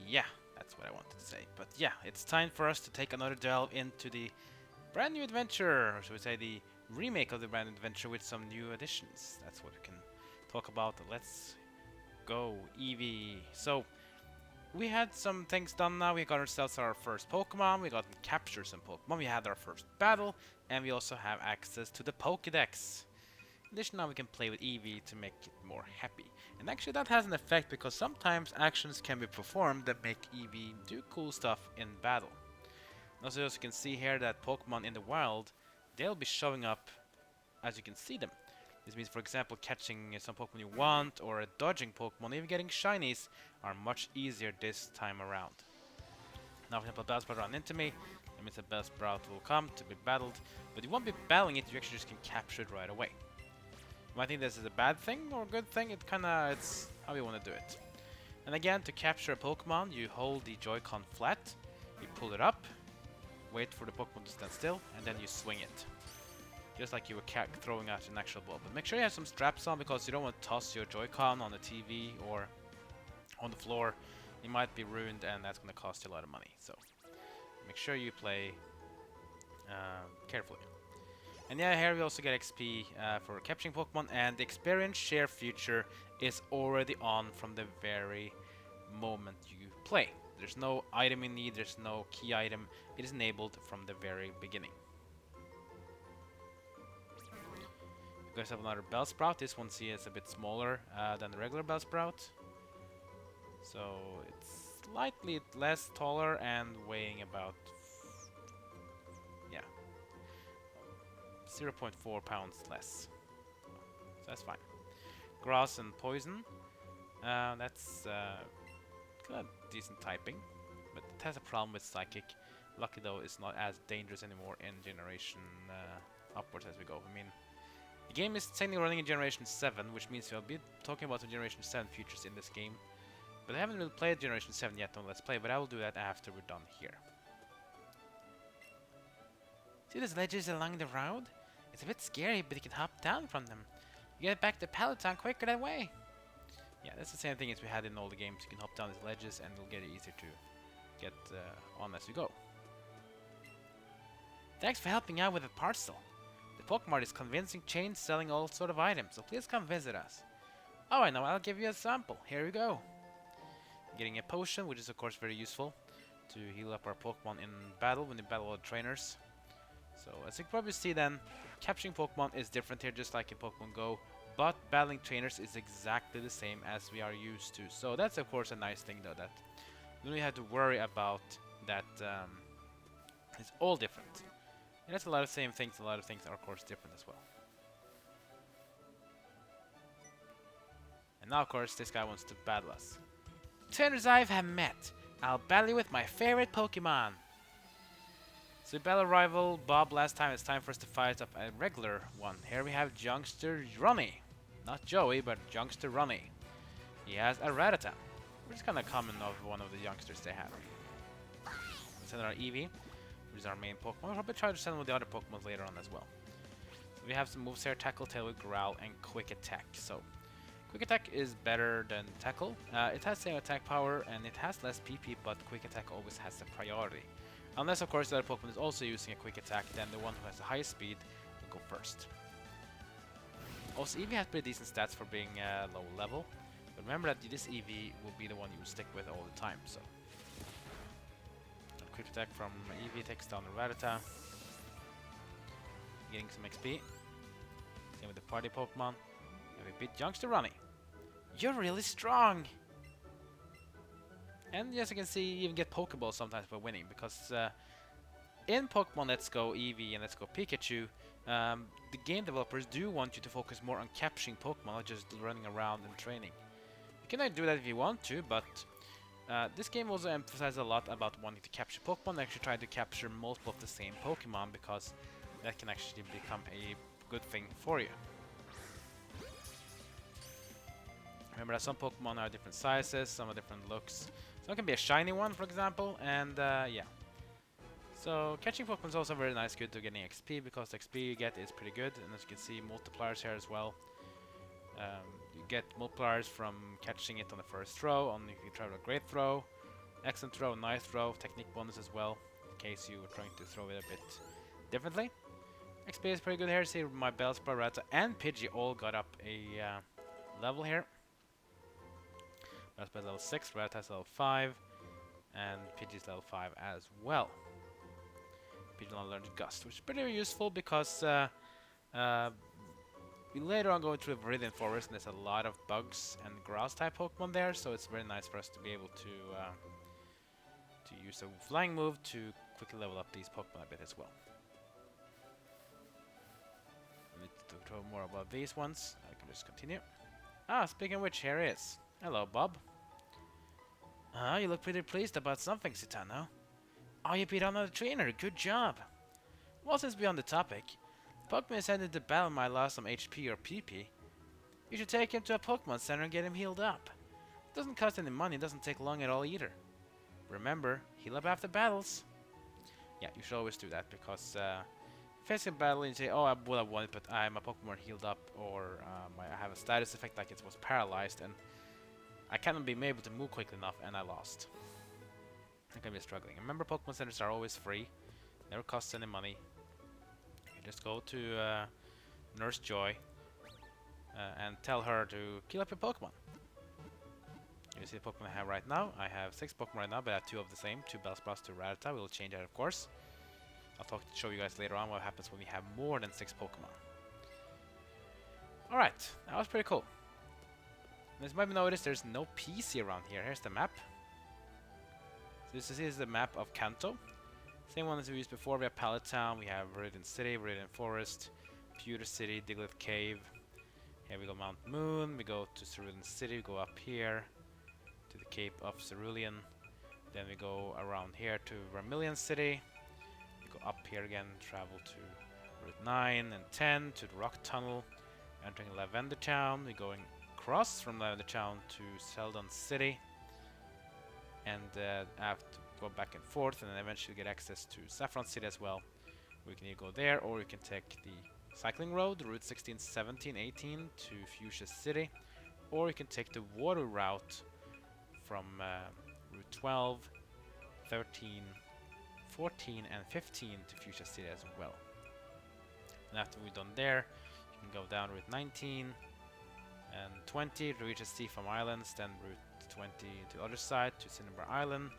Yeah, that's what I wanted to say. But yeah, it's time for us to take another delve into the brand new adventure, or should we say the remake of the brand new adventure with some new additions. That's what we can talk about. Let's go, Eevee. So, we had some things done now. We got ourselves our first Pokemon, we got to capture some Pokemon, we had our first battle, and we also have access to the Pokédex. In addition, now we can play with Eevee to make it more happy. And actually that has an effect because sometimes actions can be performed that make Eevee do cool stuff in battle. And also as you can see here that Pokemon in the wild, they'll be showing up as you can see them. This means, for example, catching some Pokemon you want or dodging Pokemon, even getting shinies, are much easier this time around. Now, for example, Bellsprout run into me, that means a Bellsprout will come to be battled, but you won't be battling it, you actually just can capture it right away. You might think this is a bad thing or a good thing, it's how you want to do it. And again, to capture a Pokemon, you hold the Joy-Con flat, you pull it up, wait for the Pokemon to stand still, and then you swing it. Just like you were throwing out an actual ball. But make sure you have some straps on because you don't want to toss your Joy-Con on the TV or on the floor. It might be ruined and that's going to cost you a lot of money. So make sure you play carefully. And yeah, here we also get XP for capturing Pokemon, and the experience share feature is already on from the very moment you play. There's no item you need, there's no key item. It is enabled from the very beginning. You guys have another Bellsprout. This one is a bit smaller than the regular Bellsprout. So it's slightly less taller and weighing about 0.4 pounds less. So that's fine. Grass and Poison. That's got decent typing, but it has a problem with Psychic. Lucky though, it's not as dangerous anymore in Generation upwards as we go. I mean, the game is technically running in Generation 7, which means we'll be talking about the Generation 7 features in this game. But I haven't really played Generation 7 yet on Let's Play, but I will do that after we're done here. See those ledges along the road? It's a bit scary, but you can hop down from them. You get back to Peloton quicker that way. Yeah, that's the same thing as we had in all the games. You can hop down these ledges and it'll get it easier to get on as you go. Thanks for helping out with the parcel. The Pokemart is convincing chain selling all sort of items, so please come visit us. Oh, I know, I'll give you a sample. Here we go. Getting a potion, which is of course very useful to heal up our Pokemon in battle when you battle other trainers. So as you can probably see then, capturing Pokemon is different here just like in Pokemon Go, but battling trainers is exactly the same as we are used to. So that's of course a nice thing though, that you don't really have to worry about that it's all different. And that's a lot of same things, a lot of things are of course different as well. And now of course this guy wants to battle us. Trainers I have met. I'll battle you with my favorite Pokemon. So we battled rival Bob last time. It's time for us to fight up a regular one. Here we have Youngster Ronnie. Not Joey, but Youngster Ronnie. He has a Rattata, which is kind of common of one of the youngsters they have. Let's send our Eevee, which is our main Pokemon. We'll probably try to send with the other Pokemon later on as well. So we have some moves here: Tackle, Tail, Growl, and Quick Attack. So Quick Attack is better than Tackle. It has same attack power and it has less PP, but Quick Attack always has the priority. Unless of course the other Pokemon is also using a Quick Attack, then the one who has the highest speed will go first. Also, Eevee has pretty decent stats for being low level, but remember that this Eevee will be the one you will stick with all the time. So, a Quick Attack from Eevee takes down the Rattata, getting some XP. Same with the party Pokemon. And we beat Youngster Ronnie. You're really strong! And as you can see, you even get Pokeballs sometimes by winning, because in Pokemon Let's Go Eevee and Let's Go Pikachu, the game developers do want you to focus more on capturing Pokemon, not just running around and training. You can do that if you want to, but this game also emphasizes a lot about wanting to capture Pokemon and actually try to capture multiple of the same Pokemon, because that can actually become a good thing for you. Remember that some Pokemon are different sizes, some are different looks. Some can be a shiny one, for example, and yeah. So catching Pokemon is also very nice, good to getting XP, because the XP you get is pretty good, and as you can see, multipliers here as well. You get multipliers from catching it on the first throw, on if you try a great throw, Excellent throw, nice throw, technique bonus as well, in case you were trying to throw it a bit differently. XP is pretty good here. See, my Bellsprout, Rattata, and Pidgey all got up a level here. Bellsprout level 6, Rattata's level 5, and Pidgey's level 5 as well. Pidgey now learned Gust, which is pretty useful because we later on go through the Viridian Forest, and there's a lot of bugs and grass-type Pokemon there, so it's very nice for us to be able to use a flying move to quickly level up these Pokemon a bit as well. I need to talk more about these ones. I can just continue. Ah, speaking of which, here he is. Hello, Bob. You look pretty pleased about something, Citano. Oh, you beat another trainer. Good job. Well, since we're on the topic, Pokemon is headed to battle might lost some HP or PP. You should take him to a Pokemon Center and get him healed up. It doesn't cost any money, it doesn't take long at all either. Remember, heal up after battles. Yeah, you should always do that because facing a battle and you say, oh, I would have won it, but my Pokemon healed up, or I have a status effect like it was paralyzed, and I cannot be able to move quickly enough, and I lost. I'm gonna be struggling. Remember, Pokemon Centers are always free, never costs any money. You just go to Nurse Joy and tell her to kill up your Pokemon. You see the Pokemon I have right now. I have 6 Pokemon right now, but I have 2 of the same. 2 Bellsprouts, 2 Rattata. We'll change that, of course. I'll show you guys later on what happens when we have more than 6 Pokemon. Alright, that was pretty cool. And as you might notice, there's no PC around here. Here's the map. So this is the map of Kanto. Same one as we used before. We have Pallet Town, we have Viridian City, Viridian Forest, Pewter City, Diglett Cave. Here we go Mount Moon, we go to Cerulean City, we go up here to the Cape of Cerulean. Then we go around here to Vermilion City. We go up here again, travel to Route 9 and 10 to the Rock Tunnel. Entering Lavender Town, we're going across from Lavender Town to Celadon City. And have to go back and forth, and then eventually get access to Saffron City as well. We can either go there, or we can take the cycling road, Route 16, 17, 18 to Fuchsia City, or we can take the water route from Route 12, 13, 14, and 15 to Fuchsia City as well. And after we're done there, you can go down Route 19 and 20 to reach the Seafoam Islands, then Route 20 to the other side to Cinnabar Island.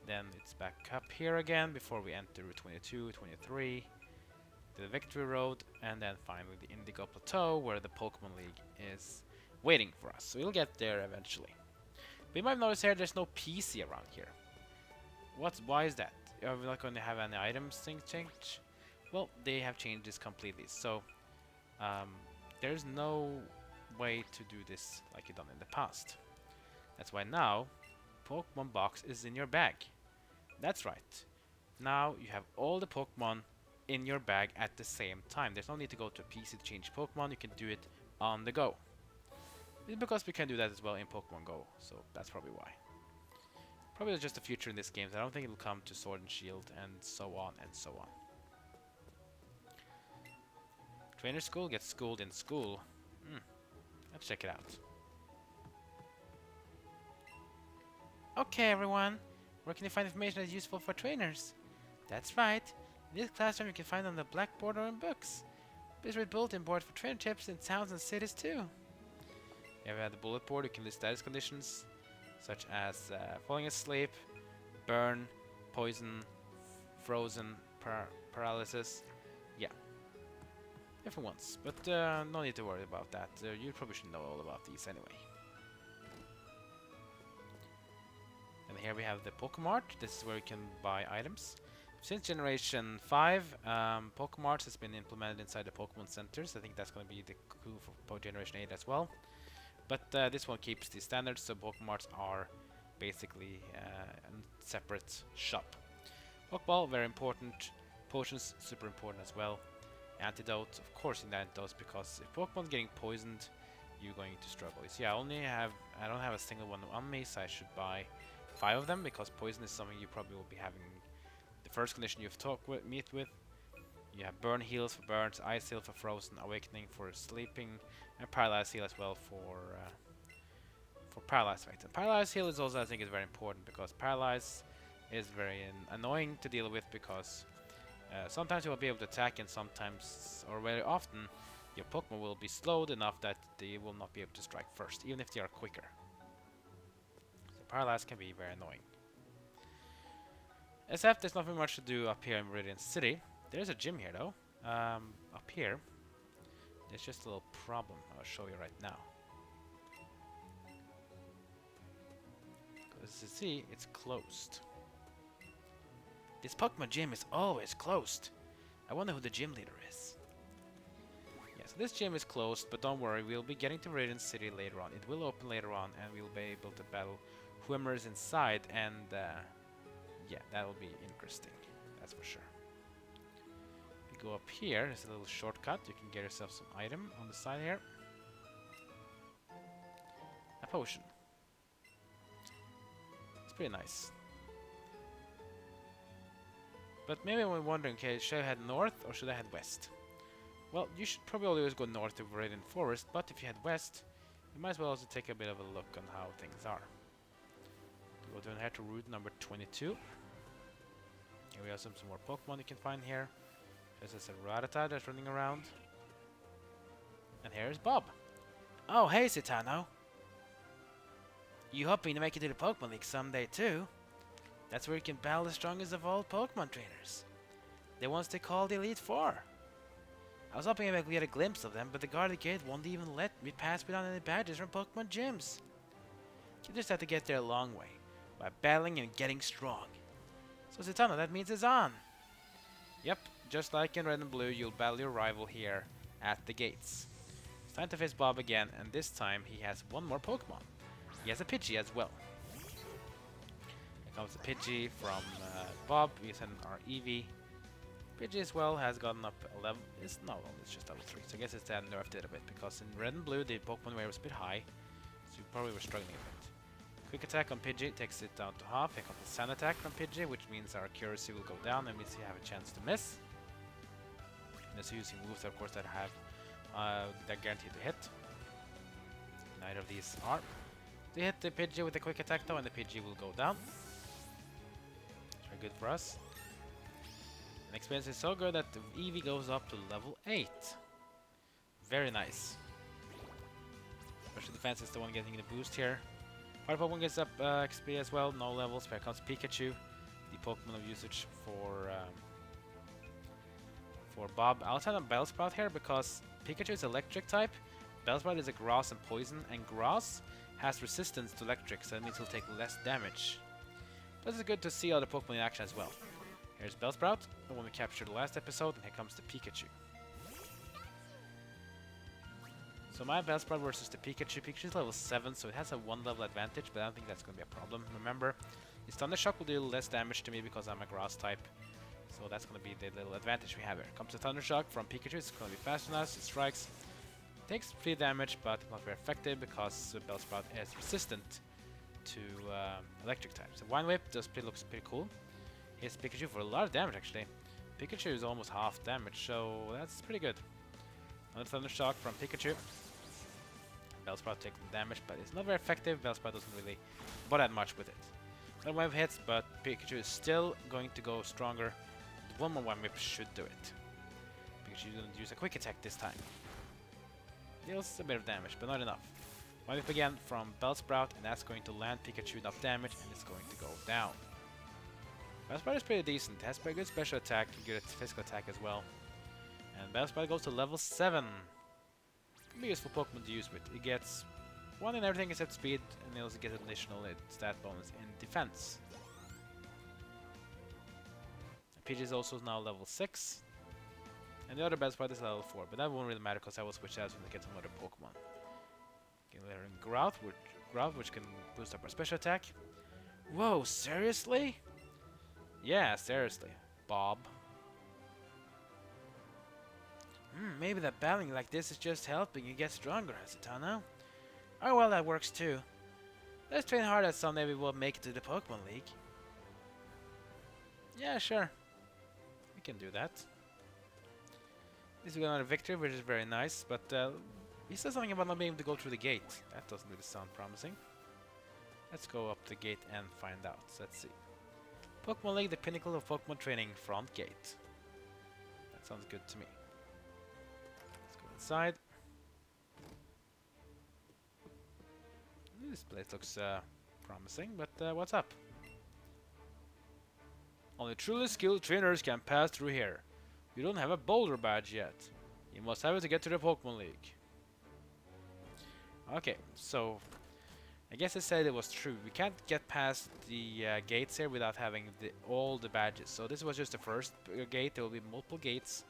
Then it's back up here again before we enter Route 22, 23, the Victory Road, and then finally the Indigo Plateau, where the Pokémon League is waiting for us. So we'll get there eventually. But you might notice here there's no PC around here. Why is that? Are we not going to have any items things change? Well, they have changed this completely. So there's no way to do this like you've done in the past. That's why now Pokemon Box is in your bag. That's right. Now you have all the Pokemon in your bag at the same time. There's no need to go to a PC to change Pokemon. You can do it on the go. It's because we can do that as well in Pokemon Go. So that's probably why. Probably just a feature in this game. I don't think it will come to Sword and Shield and so on and so on. Trainer School gets schooled in school. Let's check it out. Okay, everyone. Where can you find information that's useful for trainers? That's right. In this classroom, you can find on the blackboard or in books. Please read bulletin board for trainer tips in towns and cities too. Here we have the bullet board. You can list status conditions such as falling asleep, burn, poison, frozen, paralysis. Yeah, different ones, but no need to worry about that. You probably should know all about these anyway. And here we have the Pokemart. This is where you can buy items. Since Generation 5, Pokemart has been implemented inside the Pokemon Centers. I think that's going to be the cool for Generation 8 as well. But this one keeps the standards, so Pokemarts are basically a separate shop. Pokeball, very important. Potions, super important as well. Antidote, of course, in antidotes, because if Pokemon's getting poisoned, you're going to struggle. You see, I don't have a single one on me, so I should buy 5 of them, because poison is something you probably will be having. The first condition you've meet with. You have burn heals for burns, ice heal for frozen, awakening for sleeping, and paralyze heal as well for Paralyze fight. And Paralyze heal is also, I think, is very important because Paralyze is very annoying to deal with because sometimes you will be able to attack and sometimes, or very often, your Pokemon will be slowed enough that they will not be able to strike first, even if they are quicker. So Paralyze can be very annoying. Except there's nothing much to do up here in Viridian City. There's a gym here though. Up here, there's just a little problem. I'll show you right now. As you see, it's closed. This Pokemon gym is always closed. I wonder who the gym leader is. Yeah, so this gym is closed, but don't worry, we'll be getting to Viridian City later on. It will open later on, and we'll be able to battle whoever is inside, and yeah, that'll be interesting. That's for sure. If you go up here, there's a little shortcut. You can get yourself some item on the side here. A potion. It's pretty nice. But maybe we're wondering, okay, should I head north or should I head west? Well, you should probably always go north to Viridian Forest, but if you head west, you might as well also take a bit of a look on how things are. We'll go down here to route number 22. Here we have some more Pokemon you can find here. There's a Rattata that's running around. And here's Bob. Oh, hey, Citano. You hoping to make it to the Pokémon League someday too? That's where you can battle the strongest of all Pokemon trainers. The ones they call the Elite Four. I was hoping I could get a glimpse of them, but the guard at the gate won't even let me pass without any badges from Pokemon gyms. You just have to get there a long way, by battling and getting strong. So Citano, that means it's on! Yep, just like in Red and Blue, you'll battle your rival here at the gates. It's time to face Bob again, and this time he has one more Pokemon. He has a Pidgey as well. Here comes the Pidgey from Bob. We send our Eevee. Pidgey as well has gotten up a level. It's just level 3. So I guess it's nerfed it a bit because in Red and Blue the Pokemon weight was a bit high, so you probably were struggling a bit. Quick attack on Pidgey takes it down to half. Here comes the Sand attack from Pidgey, which means our accuracy will go down and means you have a chance to miss. And it's using moves, of course, that have that guaranteed to hit. Neither of these are. They hit the Pidgey with a quick attack though, and the Pidgey will go down. Very good for us. And experience is so good that the Eevee goes up to level 8. Very nice. Special defense is the one getting the boost here. Fire Pokemon gets up XP as well, no levels. Here comes Pikachu, the Pokemon of usage for Bob. I'll send a Bellsprout here because Pikachu is electric type. Bellsprout is a grass and poison, and grass has resistance to electric, so that means he'll take less damage. But it's good to see other Pokemon in action as well. Here's Bellsprout, the one we captured last episode, and here comes the Pikachu. So my Bellsprout versus the Pikachu. Pikachu is level 7, so it has a 1 level advantage, but I don't think that's going to be a problem. Remember, his Thunder Shock will do less damage to me because I'm a grass type. So that's going to be the little advantage we have here. Comes the Thunder Shock from Pikachu. It's going to be fast enough. It strikes. Takes 3 damage, but not very effective because Bellsprout is resistant to electric types. So Vine Whip looks pretty cool. Hits Pikachu for a lot of damage actually. Pikachu is almost half damage, so that's pretty good. Another Thunder Shock from Pikachu. Bellsprout takes the damage, but it's not very effective. Bellsprout doesn't really bother that much with it. Another Wave hits, but Pikachu is still going to go stronger. One more Vine Whip should do it. Pikachu is going to use a quick attack this time. Deals a bit of damage, but not enough. Vine Whip again from Bellsprout, and that's going to land Pikachu enough damage, and it's going to go down. Bellsprout is pretty decent. It has pretty good special attack, good physical attack as well. And Bellsprout goes to level 7. Can be a useful Pokemon to use with. It gets 1 in everything except speed, and it also gets an additional stat bonus in defense. Pidgey is also now level 6. And the other Bellsprout is level 4, but that won't really matter because I will switch out when I get some other Pokemon. Okay, later in Growth, which can boost up our special attack. Whoa, seriously? Yeah, seriously, Bob. Maybe that battling like this is just helping you get stronger, Citano. Oh well, that works too. Let's train hard that someday we will make it to the Pokémon League. Yeah, sure. We can do that. At least we got another victory, which is very nice, but he said something about not being able to go through the gate. That doesn't really sound promising. Let's go up the gate and find out. So let's see. Pokémon League, the pinnacle of Pokémon training, front gate. That sounds good to me. Let's go inside. This place looks promising, but what's up? Only truly skilled trainers can pass through here. You don't have a boulder badge yet. You must have it to get to the Pokémon League. Okay, so I guess I said it was true. We can't get past the gates here without having all the badges. So this was just the first gate. There will be multiple gates,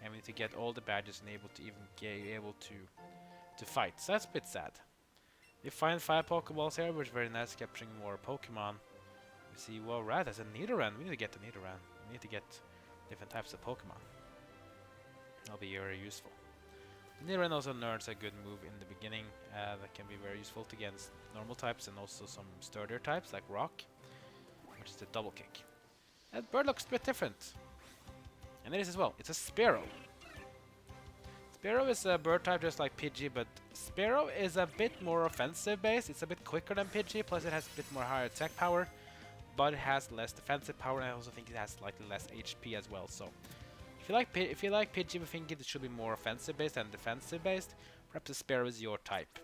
and we need to get all the badges and able to even get able to fight. So that's a bit sad. We find 5 Pokeballs here, which is very nice, capturing more Pokemon. We see, well, right, there's a Nidoran. We need to get the Nidoran. We need to get different types of Pokemon. That'll be very useful. Nidoran also learns a good move in the beginning that can be very useful against normal types and also some sturdier types like Rock, which is the double kick. That bird looks a bit different. And it is as well. It's a Sparrow. Sparrow is a bird type just like Pidgey, but Sparrow is a bit more offensive based. It's a bit quicker than Pidgey, plus it has a bit more higher attack power, but it has less defensive power, and I also think it has slightly less HP as well. So if you like Pidgey, we think it should be more offensive based than defensive based. Perhaps the Sparrow is your type.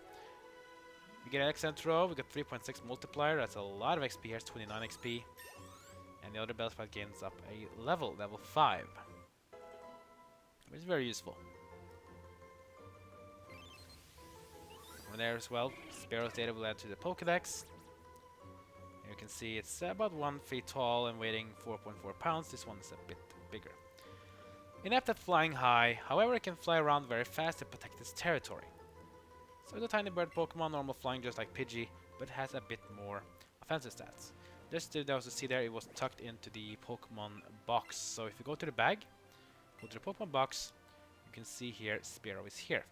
We get an excellent throw. We got 3.6 multiplier. That's a lot of XP here. It's 29 XP. And the other Bellsprout gains up a level 5. Which is very useful. Over there as well, Sparrow's data will add to the Pokédex. You can see it's about 1 feet tall and weighing 4.4 pounds. This one is a bit bigger. Inept at flying high, however it can fly around very fast and protect its territory. So it's a tiny bird Pokemon, normal flying just like Pidgey, but it has a bit more offensive stats. Just to also see there, it was tucked into the Pokemon box. So if you go to the bag, go to the Pokemon box, you can see here Sparrow is here.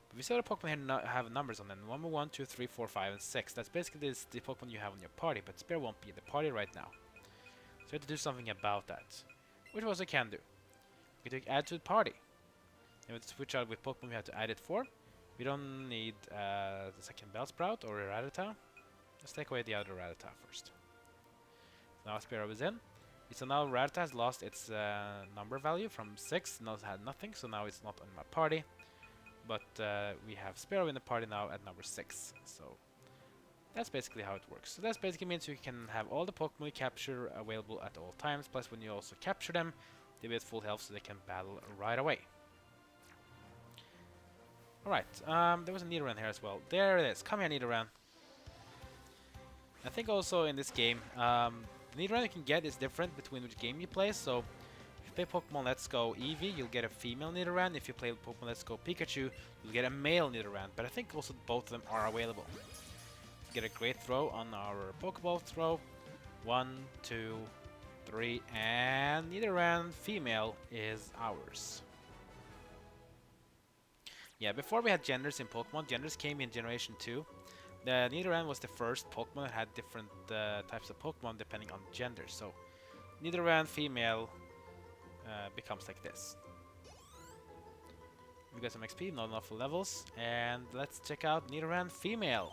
But we see other Pokemon here have numbers on them. 1, 2, 3, 4, 5, and 6. That's basically the Pokemon you have on your party, but Sparrow won't be in the party right now. So you have to do something about that. Which we also can do. We can add to the party. And to switch out with Pokemon we have to add it for. We don't need the second Bellsprout or a Rattata. Let's take away the other Rattata first. So now Sparrow is in. So now Rattata has lost its number value from 6. Now it had nothing, so now it's not on my party. But we have Sparrow in the party now at number 6. So that's basically how it works. So that basically means you can have all the Pokemon you capture available at all times. Plus when you also capture them, they be at full health so they can battle right away. Alright, there was a Nidoran here as well. There it is. Come here, Nidoran. I think also in this game, the Nidoran you can get is different between which game you play. So if you play Pokemon Let's Go Eevee, you'll get a female Nidoran. If you play Pokemon Let's Go Pikachu, you'll get a male Nidoran. But I think also both of them are available. Get a great throw on our Pokeball throw. 1, 2, 3, and Nidoran female is ours. Yeah, before we had genders in Pokemon, genders came in Generation 2. The Nidoran was the first Pokemon that had different types of Pokemon depending on gender. So Nidoran female becomes like this. We got some XP, not enough levels, and let's check out Nidoran female.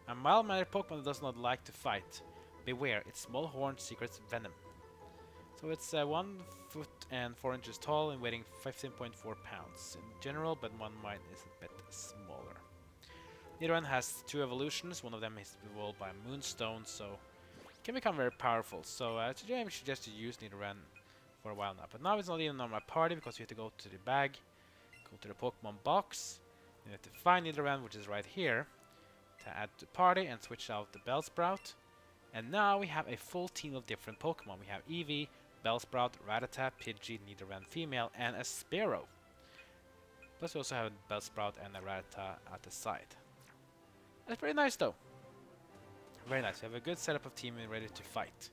A mild-mannered Pokemon that does not like to fight. Beware, its small horn secrets venom. So it's 1 foot and 4 inches tall and weighing 15.4 pounds in general, but one mine is a bit smaller. Nidoran has 2 evolutions. One of them is evolved by Moonstone, so it can become very powerful. So today I suggest you use Nidoran for a while now. But now it's not even on my party because you have to go to the bag, go to the Pokemon box, you have to find Nidoran, which is right here, to add to the party and switch out the Bellsprout. And now we have a full team of different Pokemon. We have Eevee, Bellsprout, Rattata, Pidgey, Nidoran female, and a Sparrow. Plus we also have a Bellsprout and a Rattata at the side. That's pretty nice though. Very nice. We have a good setup of team and ready to fight.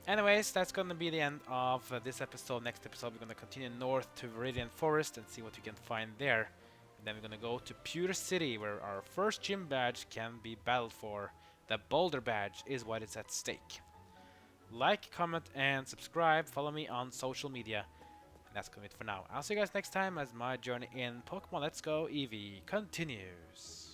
Anyways, that's gonna be the end of this episode. Next episode we're gonna continue north to Viridian Forest and see what we can find there. And then we're gonna go to Pewter City where our first gym badge can be battled for. The Boulder badge is what is at stake. Like, comment, and subscribe. Follow me on social media. And that's gonna be it for now. I'll see you guys next time as my journey in Pokemon Let's Go Eevee continues.